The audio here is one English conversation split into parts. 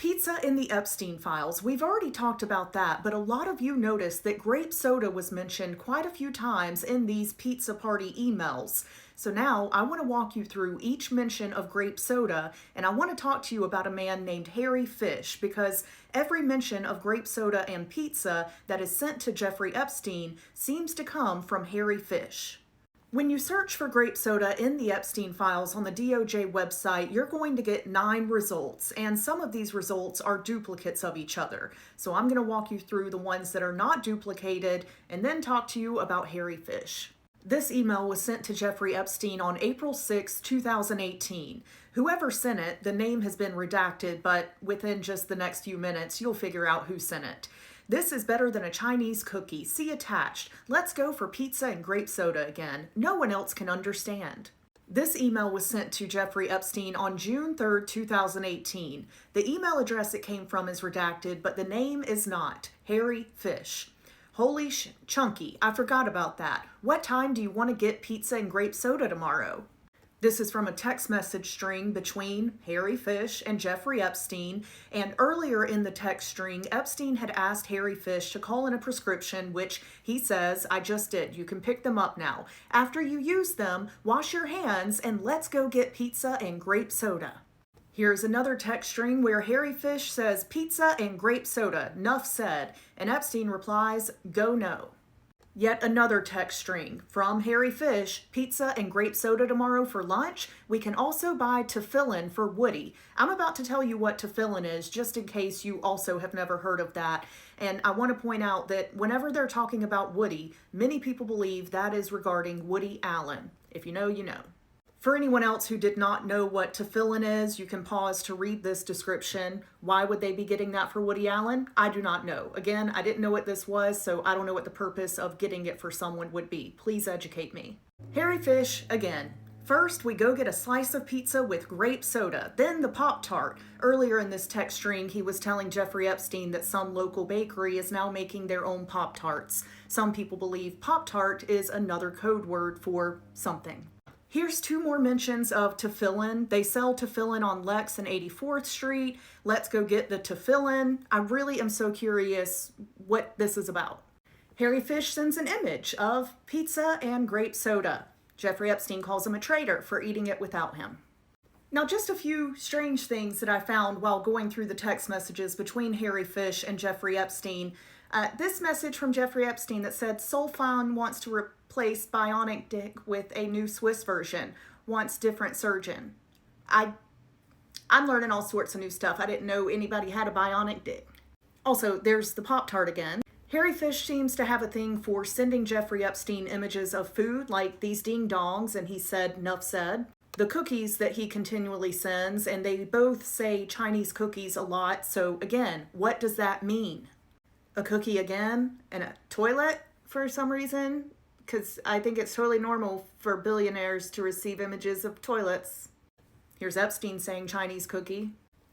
Pizza in the Epstein files. We've already talked about that, but a lot of you noticed that grape soda was mentioned quite a few times in these pizza party emails. So now I want to walk you through each mention of grape soda, and I want to talk to you about a man named Harry Fish, because every mention of grape soda and pizza that is sent to Jeffrey Epstein seems to come from Harry Fish. When you search for grape soda in the Epstein files on the DOJ website, you're going to get 9 results, and some of these results are duplicates of each other. So I'm going to walk you through the ones that are not duplicated and then talk to you about Harry Fish. This email was sent to Jeffrey Epstein on April 6, 2018. Whoever sent it, the name has been redacted, but within just the next few minutes, you'll figure out who sent it. This is better than a Chinese cookie. See attached. Let's go for pizza and grape soda again. No one else can understand. This email was sent to Jeffrey Epstein on June 3rd, 2018. The email address it came from is redacted, but the name is not. Harry Fish. Holy chunky, I forgot about that. What time do you want to get pizza and grape soda tomorrow? This is from a text message string between Harry Fish and Jeffrey Epstein, and earlier in the text string, Epstein had asked Harry Fish to call in a prescription, which he says, I just did. You can pick them up now. After you use them, wash your hands and let's go get pizza and grape soda. Here's another text string where Harry Fish says pizza and grape soda, nuff said, and Epstein replies, go no. Yet another text string from Harry Fish, pizza and grape soda tomorrow for lunch. We can also buy Tefillin for Woody. I'm about to tell you what Tefillin is, just in case you also have never heard of that. And I want to point out that whenever they're talking about Woody, many people believe that is regarding Woody Allen. If you know, you know. For anyone else who did not know what Tefillin is, you can pause to read this description. Why would they be getting that for Woody Allen? I do not know. Again, I didn't know what this was, so I don't know what the purpose of getting it for someone would be. Please educate me. Harry Fish, again. First, we go get a slice of pizza with grape soda, then the Pop-Tart. Earlier in this text string, he was telling Jeffrey Epstein that some local bakery is now making their own Pop-Tarts. Some people believe Pop-Tart is another code word for something. Here's 2 more mentions of Tefillin. They sell Tefillin on Lex and 84th Street. Let's go get the Tefillin. I really am so curious what this is about. Harry Fish sends an image of pizza and grape soda. Jeffrey Epstein calls him a traitor for eating it without him. Now, just a few strange things that I found while going through the text messages between Harry Fish and Jeffrey Epstein. This message from Jeffrey Epstein that said Sulfan wants to replace bionic dick with a new Swiss version, wants different surgeon. I'm learning all sorts of new stuff. I didn't know anybody had a bionic dick. Also, there's the Pop-Tart again. Harry Fish seems to have a thing for sending Jeffrey Epstein images of food, like these ding-dongs, and he said, nuff said. The cookies that he continually sends, and they both say Chinese cookies a lot, so again, what does that mean? A cookie again, and a toilet for some reason, because I think it's totally normal for billionaires to receive images of toilets. Here's Epstein saying Chinese cookie.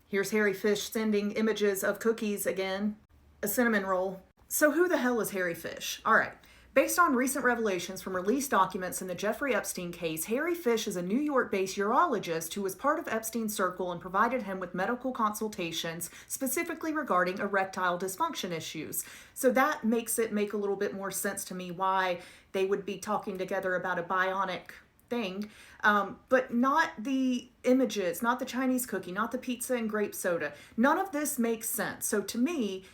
Here's Harry Fish sending images of cookies again. A cinnamon roll. So who the hell is Harry Fish? All right. Based on recent revelations from released documents in the Jeffrey Epstein case, Harry Fish is a New York-based urologist who was part of Epstein's circle and provided him with medical consultations specifically regarding erectile dysfunction issues. So that makes it make a little bit more sense to me why they would be talking together about a bionic thing, but not the images, not the Chinese cookie, not the pizza and grape soda. None of this makes sense. So to me,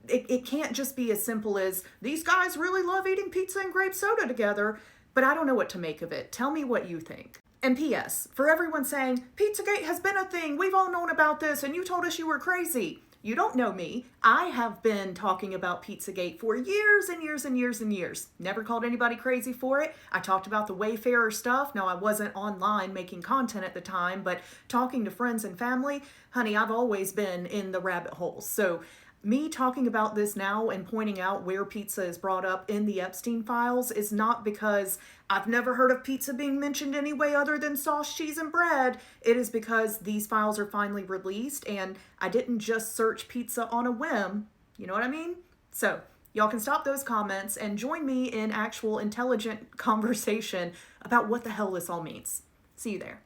it can't just be as simple as, these guys really love eating pizza and grape soda together, but I don't know what to make of it. Tell me what you think. And P.S., for everyone saying, Pizzagate has been a thing, we've all known about this, and you told us you were crazy. You don't know me. I have been talking about Pizzagate for years and years and years and years. Never called anybody crazy for it. I talked about the Wayfarer stuff. Now, I wasn't online making content at the time, but talking to friends and family, honey, I've always been in the rabbit holes. So me talking about this now and pointing out where pizza is brought up in the Epstein files is not because I've never heard of pizza being mentioned any way other than sauce, cheese, and bread. It is because these files are finally released and I didn't just search pizza on a whim. You know what I mean? So y'all can stop those comments and join me in actual intelligent conversation about what the hell this all means. See you there.